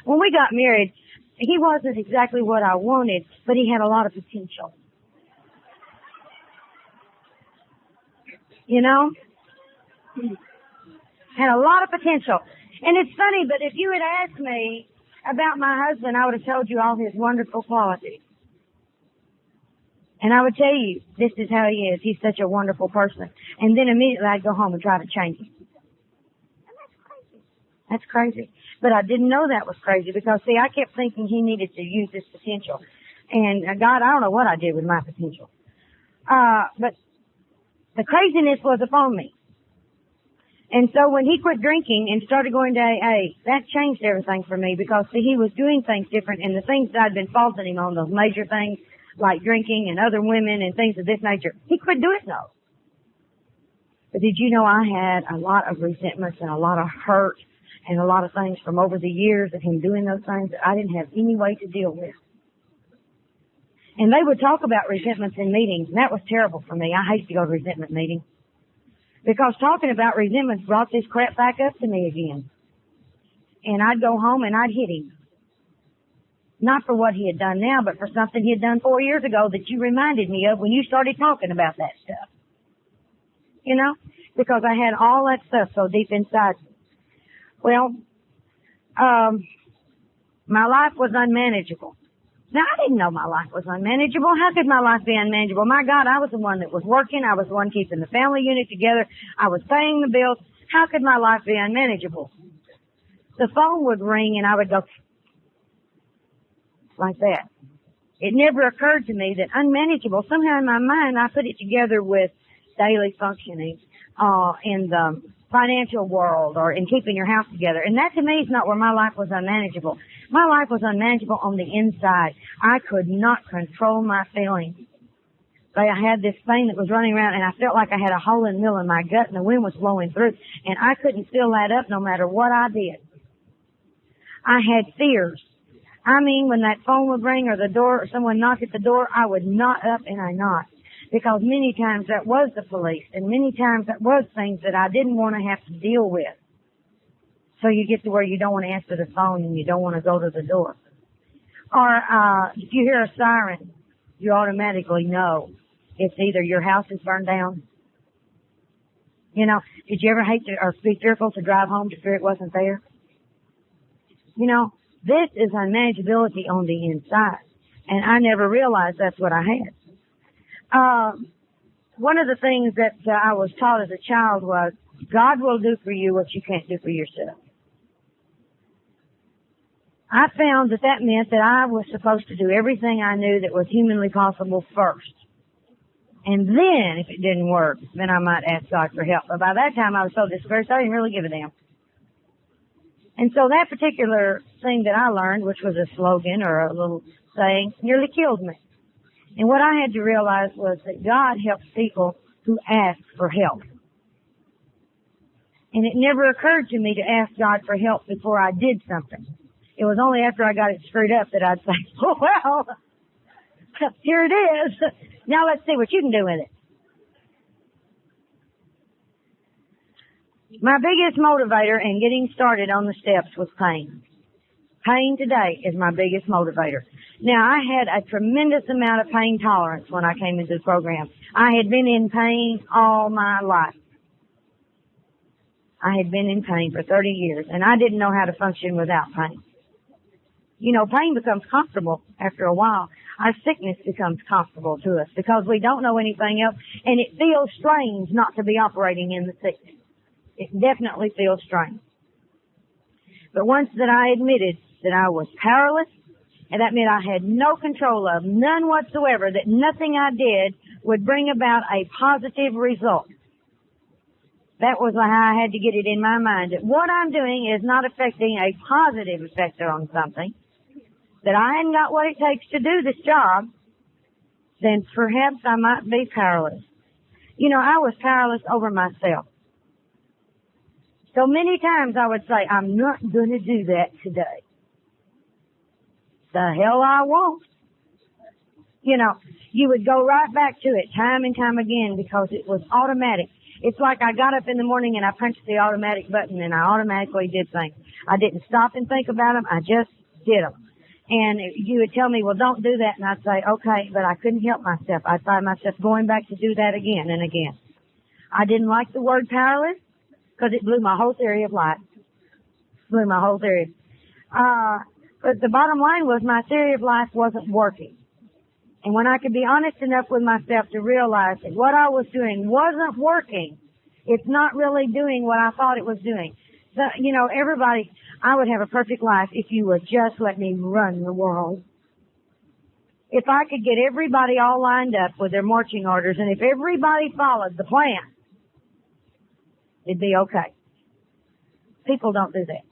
When we got married, he wasn't exactly what I wanted, but he had a lot of potential. You know? Had a lot of potential. And it's funny, but if you had asked me about my husband, I would have told you all his wonderful qualities. And I would tell you, this is how he is. He's such a wonderful person. And then immediately I'd go home and try to change him. And that's crazy. That's crazy. But I didn't know that was crazy because, see, I kept thinking he needed to use his potential. And God, I don't know what I did with my potential. But the craziness was upon me. And so when he quit drinking and started going to AA, that changed everything for me because, see, he was doing things different, and the things that I'd been faulting him on, those major things like drinking and other women and things of this nature, he quit doing those. But did you know I had a lot of resentments and a lot of hurt and a lot of things from over the years of him doing those things that I didn't have any way to deal with? And they would talk about resentments in meetings, and that was terrible for me. I hate to go to resentment meetings. Because talking about resentments brought this crap back up to me again. And I'd go home and I'd hit him. Not for what he had done now, but for something he had done 4 years ago that you reminded me of when you started talking about that stuff. You know? Because I had all that stuff so deep inside me. Well, my life was unmanageable. Now, I didn't know my life was unmanageable. How could my life be unmanageable? My God, I was the one that was working. I was the one keeping the family unit together. I was paying the bills. How could my life be unmanageable? The phone would ring and I would go like that. It never occurred to me that unmanageable, somehow in my mind, I put it together with daily functioning in the financial world or in keeping your house together. And that to me is not where my life was unmanageable. My life was unmanageable on the inside. I could not control my feelings. I had this thing that was running around and I felt like I had a hole in the middle of my gut and the wind was blowing through and I couldn't fill that up no matter what I did. I had fears. I mean, when that phone would ring or the door or someone knocked at the door, I would knot up and I knocked. Because many times that was the police and many times that was things that I didn't want to have to deal with. So you get to where you don't want to answer the phone and you don't want to go to the door. Or if you hear a siren, you automatically know it's either your house is burned down. You know, did you ever hate to or be fearful to drive home to fear it wasn't there? You know, this is unmanageability on the inside. And I never realized that's what I had. One of the things that I was taught as a child was God will do for you what you can't do for yourself. I found that that meant that I was supposed to do everything I knew that was humanly possible first. And then, if it didn't work, then I might ask God for help. But by that time, I was so discouraged, I didn't really give a damn. And so that particular thing that I learned, which was a slogan or a little saying, nearly killed me. And what I had to realize was that God helps people who ask for help. And it never occurred to me to ask God for help before I did something. It was only after I got it screwed up that I'd say, oh, well, here it is. Now let's see what you can do with it. My biggest motivator in getting started on the steps was pain. Pain today is my biggest motivator. Now, I had a tremendous amount of pain tolerance when I came into the program. I had been in pain all my life. I had been in pain for 30 years, and I didn't know how to function without pain. You know, pain becomes comfortable after a while. Our sickness becomes comfortable to us because we don't know anything else, and it feels strange not to be operating in the sickness. It definitely feels strange. But once that I admitted that I was powerless, and that meant I had no control of, none whatsoever, that nothing I did would bring about a positive result. That was how I had to get it in my mind, that what I'm doing is not affecting a positive effect on something, that I hadn't got what it takes to do this job, then perhaps I might be powerless. You know, I was powerless over myself. So many times I would say, I'm not going to do that today. The hell I won't. You know, you would go right back to it time and time again because it was automatic. It's like I got up in the morning and I punched the automatic button and I automatically did things. I didn't stop and think about them. I just did them. And you would tell me, well, don't do that. And I'd say, okay, but I couldn't help myself. I'd find myself going back to do that again and again. I didn't like the word powerless because it blew my whole theory of life. Blew my whole theory. But the bottom line was my theory of life wasn't working. And when I could be honest enough with myself to realize that what I was doing wasn't working, it's not really doing what I thought it was doing. So, you know, everybody, I would have a perfect life if you would just let me run the world. If I could get everybody all lined up with their marching orders and if everybody followed the plan, it'd be okay. People don't do that.